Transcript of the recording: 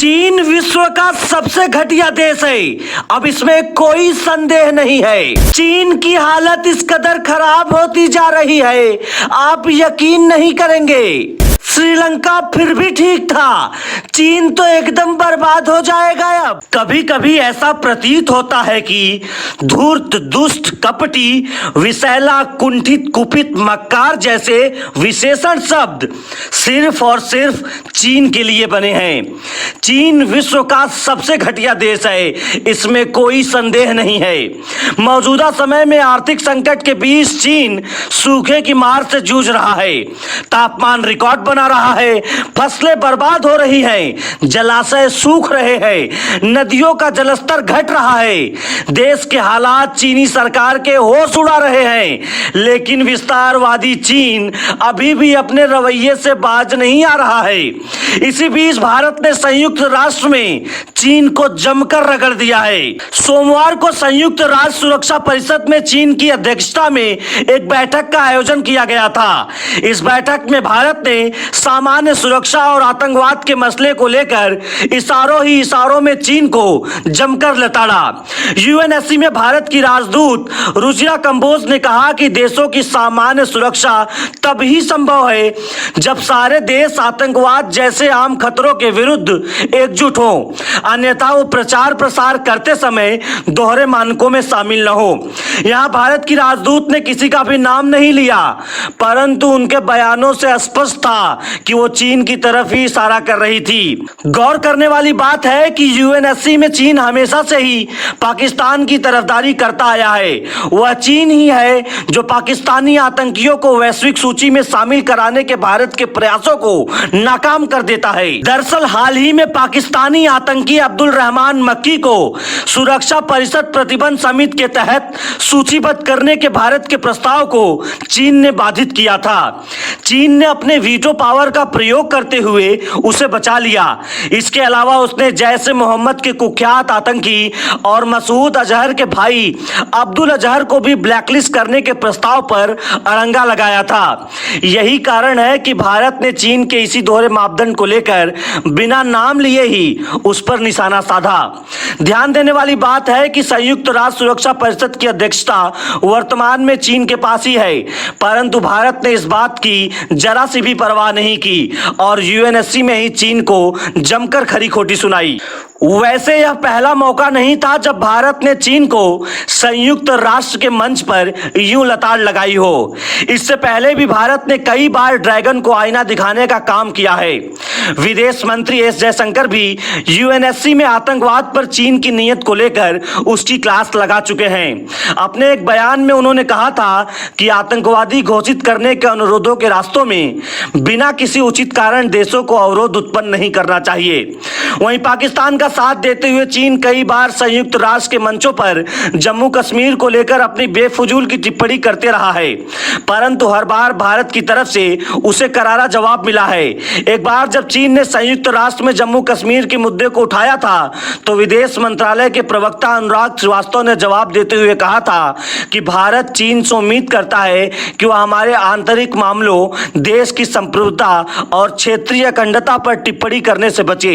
चीन विश्व का सबसे घटिया देश है, अब इसमें कोई संदेह नहीं है। चीन की हालत इस कदर खराब होती जा रही है, आप यकीन नहीं करेंगे। श्रीलंका फिर भी ठीक था, चीन तो एकदम बर्बाद हो जाएगा। अब कभी कभी ऐसा प्रतीत होता है कि धूर्त, दुष्ट, कपटी, विषैला, कुंठित, कुपित, मक्कार जैसे विशेषण शब्द सिर्फ और सिर्फ चीन के लिए बने हैं। चीन विश्व का सबसे घटिया देश है, इसमें कोई संदेह नहीं है। मौजूदा समय में आर्थिक संकट के बीच चीन सूखे की मार से जूझ रहा है। तापमान रिकॉर्ड बना रहा है, फसलें बर्बाद हो रही हैं, जलाशय सूख रहे हैं, नदियों का जलस्तर घट रहा है। देश के हालात चीनी सरकार के होश उड़ा रहे हैं, लेकिन विस्तारवादी चीन अभी भी अपने रवैये से बाज नहीं आ रहा है। इसी बीच भारत ने संयुक्त राष्ट्र में चीन को जमकर रगड़ दिया है। सोमवार को संयुक्त राष्ट्र सुरक्षा परिषद में चीन की अध्यक्षता में एक बैठक का आयोजन किया गया था। इस बैठक में भारत ने सामान्य सुरक्षा और आतंकवाद के मसले को लेकर इशारों में चीन को जमकर लताड़ा। यूएनएससी में भारत की राजदूत रुचिरा कंबोज ने कहा कि देशों की सामान्य सुरक्षा तभी संभव है जब सारे देश आतंकवाद जैसे आम खतरों के विरुद्ध एकजुट हों, अन्यथा वो प्रचार प्रसार करते समय दोहरे मानकों में शामिल न हो। यहाँ भारत की राजदूत ने किसी का भी नाम नहीं लिया, परंतु उनके बयानों से स्पष्ट था कि वो चीन की तरफ ही इशारा कर रही थी। गौर करने वाली बात है कि यूएनएससी में चीन हमेशा से ही पाकिस्तान की तरफदारी करता आया है। वह चीन ही है जो पाकिस्तानी आतंकियों को वैश्विक सूची में शामिल कराने के भारत के प्रयासों को नाकाम कर देता है। दरअसल हाल ही में पाकिस्तानी आतंकी अब्दुल रहमान मक्की को सुरक्षा परिषद प्रतिबंध समिति के तहत सूचीबद्ध करने के भारत के प्रस्ताव को चीन ने बाधित किया था। चीन ने अपने वीटो पावर का प्रयोग करते हुए उसे बचा लिया। इसके अलावा उसने जैश ए मोहम्मद के कुख्यात आतंकी और मसूद अजहर के भाई अब्दुल अजहर को भी ब्लैकलिस्ट करने के प्रस्ताव पर अड़ंगा लगाया था। यही कारण है कि भारत ने चीन के इसी दोहरे मापदंड को लेकर बिना नाम लिए ही उस पर निशाना साधा। ध्यान देने वाली बात है कि संयुक्त राष्ट्र सुरक्षा परिषद की अध्यक्षता वर्तमान में चीन के पास ही है, परंतु भारत ने इस बात की जरा सी भी परवाह नहीं की और यूएनएससी में ही चीन को जमकर खरी खोटी सुनाई। वैसे यह पहला मौका नहीं था जब भारत ने चीन को संयुक्त राष्ट्र के मंच पर यूं लताड़ लगाई हो। इससे पहले भी भारत ने कई बार ड्रैगन को आईना दिखाने का काम किया है। विदेश मंत्री एस जयशंकर भी यूएनएससी में आतंकवाद पर चीन की नीयत को लेकर उसकी क्लास लगा चुके हैं। अपने एक बयान में उन्होंने कहा था कि आतंकवादी घोषित करने के अनुरोधों के रास्तों में बिना किसी उचित कारण देशों को अवरोध उत्पन्न नहीं करना चाहिए। वहीं पाकिस्तान का साथ देते हुए चीन कई बार संयुक्त राष्ट्र के मंचों पर जम्मू कश्मीर को लेकर अपनी बेफजूल की टिप्पणी करते रहा है, परंतु हर बार भारत की तरफ से उसे करारा जवाब मिला है। एक बार जब चीन ने संयुक्त राष्ट्र में जम्मू कश्मीर के मुद्दे को उठाया था तो विदेश मंत्रालय के प्रवक्ता अनुराग श्रीवास्तव ने जवाब देते हुए कहा था कि भारत चीन से उम्मीद करता है कि वह हमारे आंतरिक मामलों, देश की संप्रभुता और क्षेत्रीय अखंडता पर टिप्पणी करने से बचे।